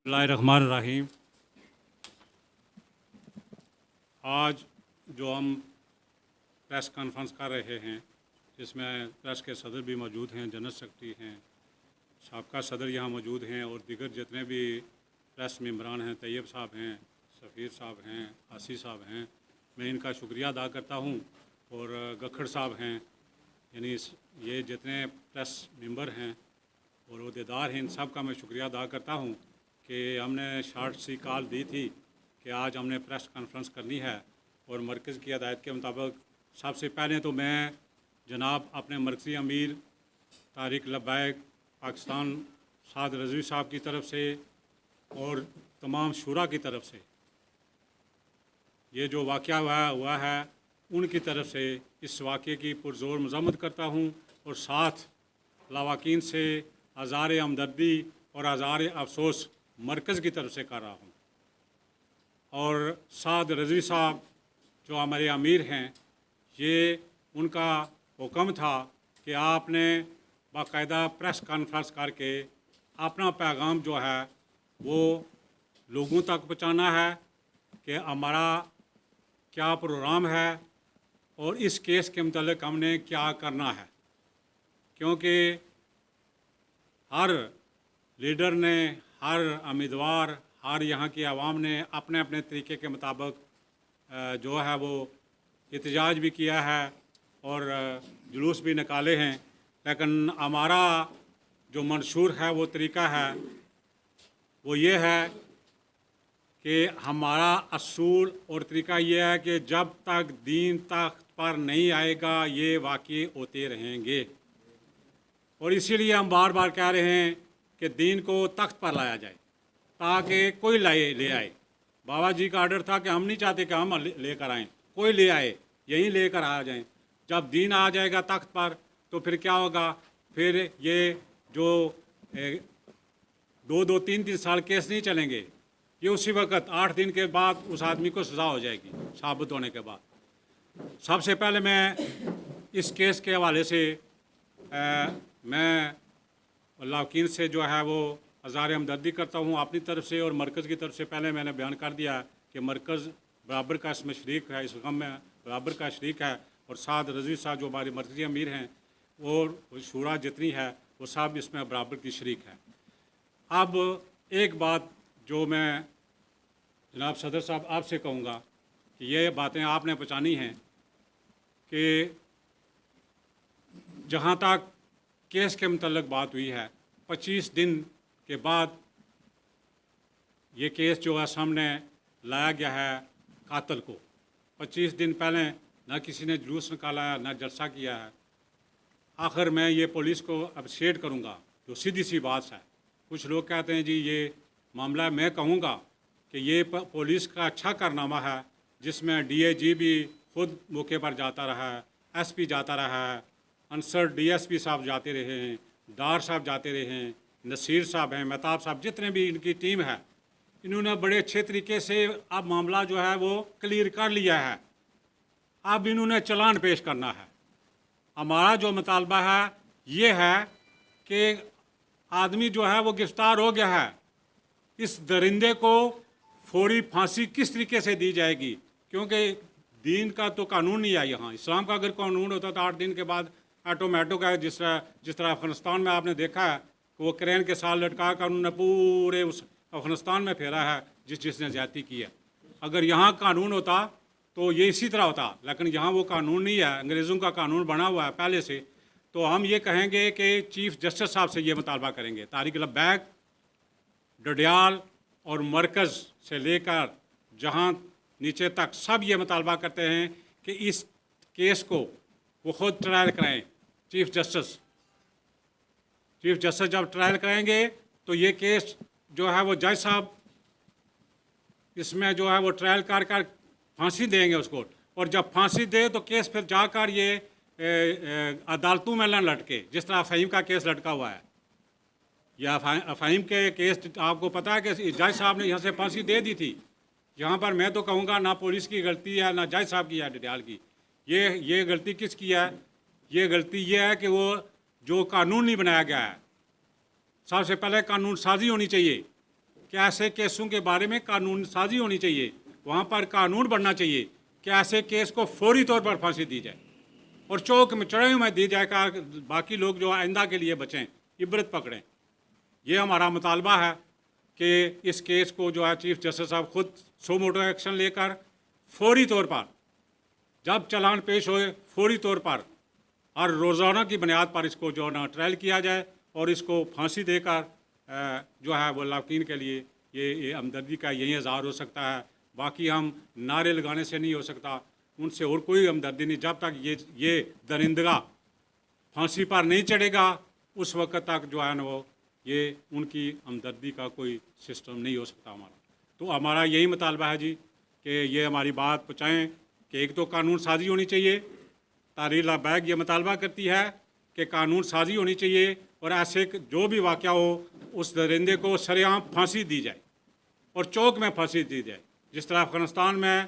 बिस्मिल्लाहिर्रहमानिर्रहीम। आज जो हम प्रेस कॉन्फ्रेंस कर रहे हैं, जिसमें प्रेस के सदर भी मौजूद हैं, जनरल सेक्रेटरी हैं, साबका सदर यहाँ मौजूद हैं और दीगर जितने भी प्रेस मेम्बरान हैं, तैयब साहब हैं, सफ़ीर साहब हैं, आसी साहब हैं, मैं इनका शुक्रिया अदा करता हूँ। और गखड़ साहब हैं, यानी ये जितने प्रेस मेंबर हैं और अहदेदार हैं, इन सब का मैं शुक्रिया अदा करता हूँ कि हमने शॉर्ट सी कॉल दी थी कि आज हमने प्रेस कॉन्फ्रेंस करनी है। और मरकज़ की हदायत के मुताबिक सबसे पहले तो मैं जनाब अपने मरकज़ी अमीर तारिक लब्बैक पाकिस्तान साद रज़वी साहब की तरफ से और तमाम शुरा की तरफ से ये जो वाक़या हुआ है उनकी तरफ से इस वाक़े की पुरज़ोर मज़म्मत करता हूँ और साथ लावाकीन से आज़ार हमदर्दी और आज़ार अफसोस मरकज़ की तरफ से कर रहा हूँ। और साद रज़वी साहब जो हमारे अमीर हैं, ये उनका हुक्म था कि आपने बाकायदा प्रेस कॉन्फ्रेंस करके अपना पैगाम जो है वो लोगों तक पहुँचाना है कि हमारा क्या प्रोग्राम है और इस केस के मतलब हमने क्या करना है। क्योंकि हर लीडर ने, हर उम्मीदवार, हर यहाँ की आवाम ने अपने अपने तरीके के मुताबिक जो है वो एहतजाज भी किया है और जुलूस भी निकाले हैं, लेकिन हमारा जो मंशूर है वो तरीका है वो ये है कि हमारा असूल और तरीका ये है कि जब तक दीन तख्त पर नहीं आएगा ये वाक़ई होते रहेंगे। और इसीलिए हम बार बार कह रहे हैं कि दीन को तख्त पर लाया जाए ताकि कोई ले आए। बाबा जी का आर्डर था कि हम नहीं चाहते कि हम लेकर आएँ, कोई ले आए, यहीं लेकर आ जाएं। जब दीन आ जाएगा तख्त पर तो फिर क्या होगा, फिर ये जो 2-3 साल केस नहीं चलेंगे, ये उसी वक्त 8 दिन के बाद उस आदमी को सज़ा हो जाएगी साबित होने के बाद। सबसे पहले मैं इस केस के हवाले से मैं लावकीन से जो है वो आज़ार हमदर्दी करता हूँ अपनी तरफ से और मरकज़ की तरफ से। पहले मैंने बयान कर दिया कि मरकज़ बराबर का इसमें शरीक है, इस गम में बराबर का शरीक है। और साद रज़वी साहब जो हमारे मरकज़ी अमीर हैं और शूरा जितनी है वो सब इसमें बराबर की शरीक है। अब एक बात जो मैं जनाब सदर साहब आपसे कहूँगा कि ये बातें आपने पहचानी हैं कि जहाँ तक केस के मतलब बात हुई है, 25 दिन के बाद ये केस जो है सामने लाया गया है कातिल को। 25 दिन पहले ना किसी ने जुलूस निकाला है, ना जलसा किया है। आखिर मैं ये पुलिस को अप्रिशिएट करूँगा, जो सीधी सी बात है। कुछ लोग कहते हैं जी ये मामला, मैं कहूँगा कि ये पुलिस का अच्छा कारनामा है जिसमें DIG भी खुद मौके पर जाता रहा है, SP जाता रहा है, अंसर DSP साहब जाते रहे हैं, डार साहब जाते रहे हैं, नसीर साहब हैं, मेहताब साहब, जितने भी इनकी टीम है, इन्होंने बड़े अच्छे तरीके से अब मामला जो है वो क्लियर कर लिया है। अब इन्होंने चलान पेश करना है। हमारा जो मुतालबा है ये है कि आदमी जो है वो गिरफ्तार हो गया है, इस दरिंदे को फौरी फांसी किस तरीके से दी जाएगी, क्योंकि दीन का तो कानून नहीं है यहाँ। इस्लाम का अगर कानून होता तो 8 दिन के बाद ऑटोमेटिक है। जिस तरह अफ़गानिस्तान में आपने देखा है कि वो क्रेन के साथ लटका कर उन्होंने पूरे उस अफ़गानिस्तान में फेरा है जिसने ज़्यादती की है। अगर यहाँ कानून होता तो ये इसी तरह होता, लेकिन यहाँ वो कानून नहीं है, अंग्रेज़ों का कानून बना हुआ है पहले से। तो हम ये कहेंगे कि चीफ़ जस्टिस साहब से ये मुतालबा करेंगे, तारिक लब्बैक, डडियाल और मरकज़ से लेकर जहाँ नीचे तक सब ये मुतालबा करते हैं कि इस केस को वो खुद ट्रायल कराएं। चीफ़ जस्टिस जब ट्रायल कराएंगे तो ये केस जो है वो जज साहब इसमें जो है वो ट्रायल कर कर फांसी देंगे उसको। और जब फांसी दे तो केस फिर जाकर ये अदालतों में न लटके, जिस तरह फ़हीम का केस लटका हुआ है। या फ़हीम के केस आपको पता है कि जज साहब ने यहाँ से फांसी दे दी थी। यहाँ पर मैं तो कहूँगा ना पुलिस की गलती है ना जज साहब की है, डडियाल की। ये गलती किसकी है? ये गलती ये है कि वो जो कानून नहीं बनाया गया है। सबसे पहले कानून साजी होनी चाहिए कि ऐसे केसों के बारे में कानून साजी होनी चाहिए, वहाँ पर कानून बनना चाहिए कि ऐसे केस को फौरी तौर पर फांसी दी जाए और चौक में चढ़ाई में दी जाए कि बाकी लोग जो आइंदा के लिए बचें, इबरत पकड़ें। ये हमारा मुतालबा है कि इस केस को जो है चीफ जस्टिस साहब खुद सो मोटो एक्शन लेकर फौरी तौर पर जब चालान पेश होए फौरी तौर पर और रोज़ाना की बुनियाद पर इसको जो ना ट्रायल किया जाए और इसको फांसी देकर जो है वो लाकिन के लिए ये हमदर्दी का यही इज़हार हो सकता है। बाकी हम नारे लगाने से नहीं हो सकता, उनसे और कोई हमदर्दी नहीं। जब तक ये दरिंदगा फांसी पर नहीं चढ़ेगा उस वक्त तक जो है ना वो ये उनकी हमदर्दी का कोई सिस्टम नहीं हो सकता हमारा। तो हमारा यही मुतालबा है जी कि ये हमारी बात पहुँचाएँ कि एक तो कानून साजी होनी चाहिए। तहरीर लब्बैक ये मुतालबा करती है कि कानून साजी होनी चाहिए और ऐसे जो भी वाक़या हो उस दरिंदे को सरेआम फांसी दी जाए और चौक में फांसी दी जाए। जिस तरह अफ़गानिस्तान में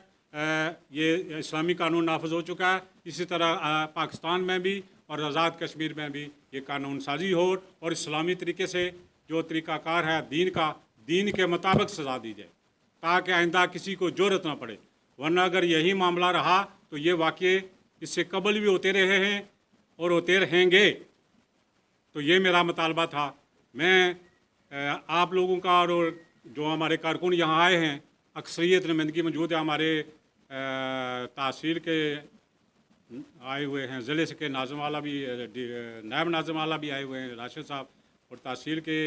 ये इस्लामी कानून नाफज हो चुका है, इसी तरह पाकिस्तान में भी और आज़ाद कश्मीर में भी ये कानून साजी हो और इस्लामी तरीके से जो तरीक़ाकार है दीन के मुताबिक सज़ा दी जाए ताकि आइंदा किसी को ज़रूरत ना पड़े। वरना अगर यही मामला रहा तो ये वाक़ये इससे कबल भी होते रहे हैं और होते रहेंगे। तो ये मेरा मुतालबा था। मैं आप लोगों का और जो हमारे कारकुन यहाँ आए हैं, अक्सरियत नुमाइंदगी मौजूद है। हमारे तहसील के आए हुए हैं, ज़िले के नाज़िम वाला भी, नायब नाज़िम वाला भी आए हुए हैं राशिद साहब, और तहसील के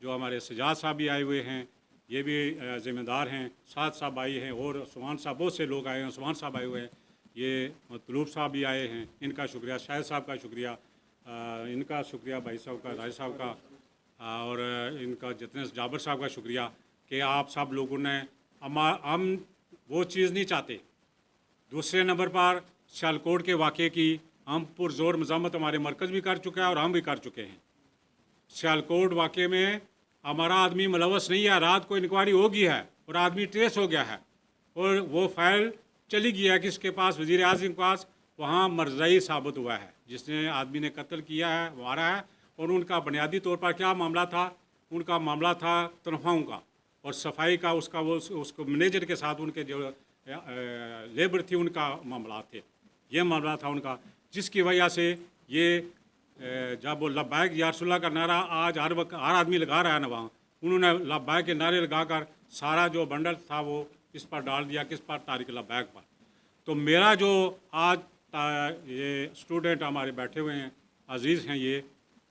जो हमारे सजाद साहब भी आए हुए हैं, ये भी ज़िम्मेदार हैं। साद साहब आए हैं और उस्मान साहब, बहुत से लोग आए हैं। उस्मान साहब आए हुए हैं, ये मतलूब साहब भी आए हैं। इनका शुक्रिया, शाहिद साहब का शुक्रिया, इनका शुक्रिया, भाई साहब का, राज साहब का, और इनका जितने जाबर साहब का शुक्रिया कि आप सब लोगों ने हम वो चीज़ नहीं चाहते। दूसरे नंबर पर सियालकोट के वाक़े की हम पुरजोर मज़म्मत हमारे मरकज़ भी कर चुका है और हम भी कर चुके हैं। सियालकोट वाक़े में हमारा आदमी मुलवस नहीं है। रात को इंक्वायरी हो गई है और आदमी ट्रेस हो गया है और वो फाइल चली गई है किसके पास, वज़ीर आज़म के पास। वहाँ मरज़ई साबित हुआ है, जिसने आदमी ने कत्ल किया है, मारा है। और उनका बुनियादी तौर पर क्या मामला था? उनका मामला था तनख्वाहों का और सफाई का। उसका वो उसको मैनेजर के साथ उनके जो लेबर थी उनका मामला थे, ये मामला था उनका, जिसकी वजह से ये जब वो लब्बैक या रसूलुल्लाह का नारा आज हर वक्त हर आदमी लगा रहा है ना, वहाँ उन्होंने लब्बैक के नारे लगाकर सारा जो बंडल था वो इस पर डाल दिया, किस पर? तारिक लब्बैक पर। तो मेरा जो आज ये स्टूडेंट हमारे बैठे हुए हैं, अजीज़ हैं,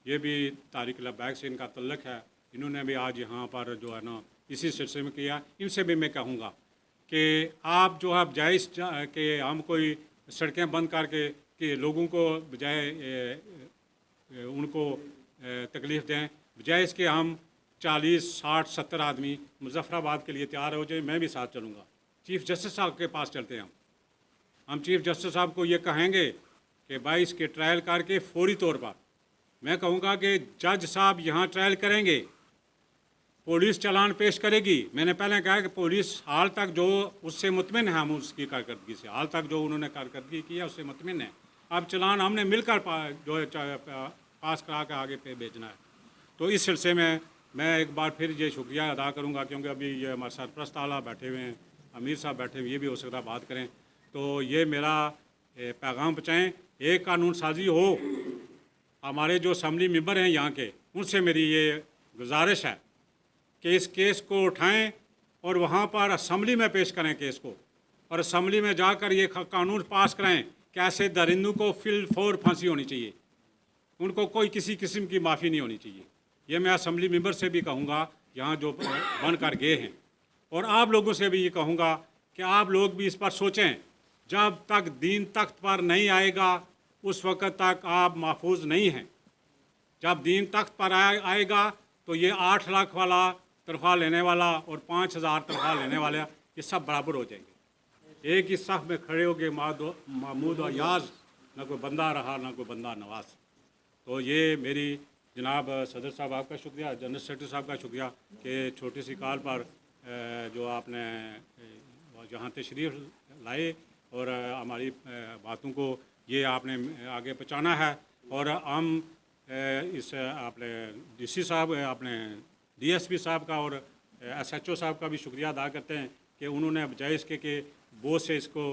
ये भी तारिक लब्बैक से इनका तल्लक है। इन्होंने भी आज यहाँ पर जो है ना इसी सिलसिले में किया। इनसे भी मैं कहूँगा कि आप जो है बजाय कि हम कोई सड़कें बंद करके कि लोगों को बजाय उनको तकलीफ़ दें, बजाय इसके हम 40, 60, 70 आदमी मुजफ्फराबाद के लिए तैयार हो जाए। मैं भी साथ चलूँगा। चीफ़ जस्टिस साहब के पास चलते हैं हम चीफ़ जस्टिस साहब को ये कहेंगे कि भाई इसके ट्रायल करके फौरी तौर पर, मैं कहूँगा कि जज साहब यहाँ ट्रायल करेंगे, पुलिस चालान पेश करेगी। मैंने पहले कहा कि पुलिस हाल तक जो उससे मुतमिन है, हम उसकी कारकर्दगी से, हाल तक जो उन्होंने कारकर्दगी की है उससे मुतमिन है। अब चालान हमने मिलकर जो है पास करा के आगे पे भेजना है। तो इस सिलसिले में मैं एक बार फिर ये शुक्रिया अदा करूँगा, क्योंकि अभी ये हमारे सरपरस्त आला बैठे हुए हैं, अमीर साहब बैठे हुए, ये भी हो सकता है बात करें। तो ये मेरा पैगाम पहुँचाएँ, एक कानून साजी हो। हमारे जो असम्बली मेंबर हैं यहाँ के, उनसे मेरी ये गुजारिश है कि इस केस को उठाएं और वहाँ पर असम्बली में पेश करें केस को, और असम्बली में जाकर ये कानून पास कराएं कि ऐसे दरिंदों को फिल फौर फांसी होनी चाहिए, उनको कोई किसी किस्म की माफ़ी नहीं होनी चाहिए। ये मैं असम्बली मेंबर से भी कहूँगा यहाँ जो बन कर गए हैं, और आप लोगों से भी ये कहूँगा कि आप लोग भी इस पर सोचें। जब तक दीन तख्त पर नहीं आएगा उस वक़्त तक आप महफूज नहीं हैं। जब दीन तख्त पर आएगा तो ये 8 लाख वाला तनख्वाह लेने वाला और 5000 तनख्वाह लेने वाला, ये सब बराबर हो जाएंगे। एक ही सफ़ में खड़े हो गए महमूद और याज, ना कोई बंदा रहा ना कोई बंदा नवाज। तो ये मेरी जनाब सदर साहब आपका शुक्रिया, जनरल सेक्रेटरी साहब का शुक्रिया कि छोटी सी कॉल पर जो आपने यहाँ तशरीफ़ लाए और हमारी बातों को ये आपने आगे पहुँचाना है। और हम इस आपने डीसी साहब, आपने डीएसपी साहब का और SHO साहब का भी शुक्रिया अदा करते हैं कि उन्होंने बजाय इसके कि बहुत से इसको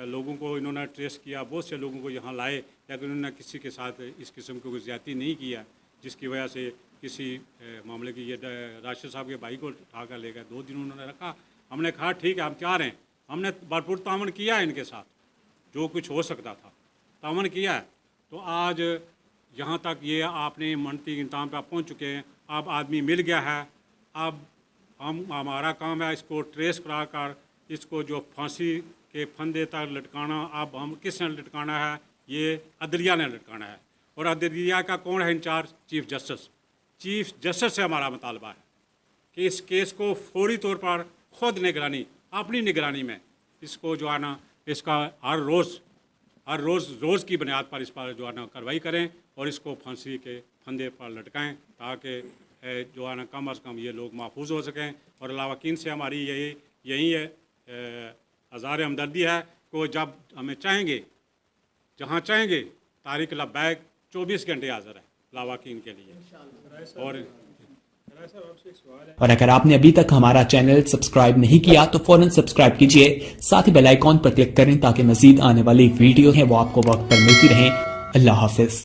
लोगों को इन्होंने ट्रेस किया, बहुत से लोगों को यहाँ लाए, लेकिन उन्होंने किसी के साथ इस किस्म की कोई ज़्यादती नहीं किया, जिसकी वजह से किसी मामले की ये राशिद साहब के भाई को उठा कर ले गए। 2 दिन उन्होंने रखा। हमने कहा ठीक है, हम तैयार हैं। हमने भरपूर तावन किया है इनके साथ, जो कुछ हो सकता था तावन किया है। तो आज यहाँ तक ये आपने मनती इंतजाम पर पहुँच चुके हैं। अब आदमी मिल गया है। अब हमारा काम है इसको ट्रेस करा कर इसको जो फांसी के फंदे तक लटकाना। अब हम किसने लटकाना है? ये अदलिया ने लटकाना है। और अदलिया का कौन है in charge? Chief justice. Chief justice से हमारा मुतालबा है कि इस केस को फौरी तौर पर खुद निगरानी, अपनी निगरानी में इसको जो है ना, इसका हर रोज़ की बुनियाद पर इस पर जो है ना कार्रवाई करें और इसको फांसी के फंदे पर लटकाएं, ताकि जो है ना कम अज़ कम ये लोग महफूज हो सकें। और लावाकीन से हमारी यही हज़ार हमदर्दी है कि जब हमें चाहेंगे, जहाँ चाहेंगे, तारिक लब्बैक 24 घंटे हाज़िर है लावाकीन के लिए। और अगर आपने अभी तक हमारा चैनल सब्सक्राइब नहीं किया तो फौरन सब्सक्राइब कीजिए, साथ ही बेल आइकॉन पर क्लिक करें ताकि मजीद आने वाली वीडियो है वो आपको वक्त पर मिलती रहें। अल्लाह हाफिज।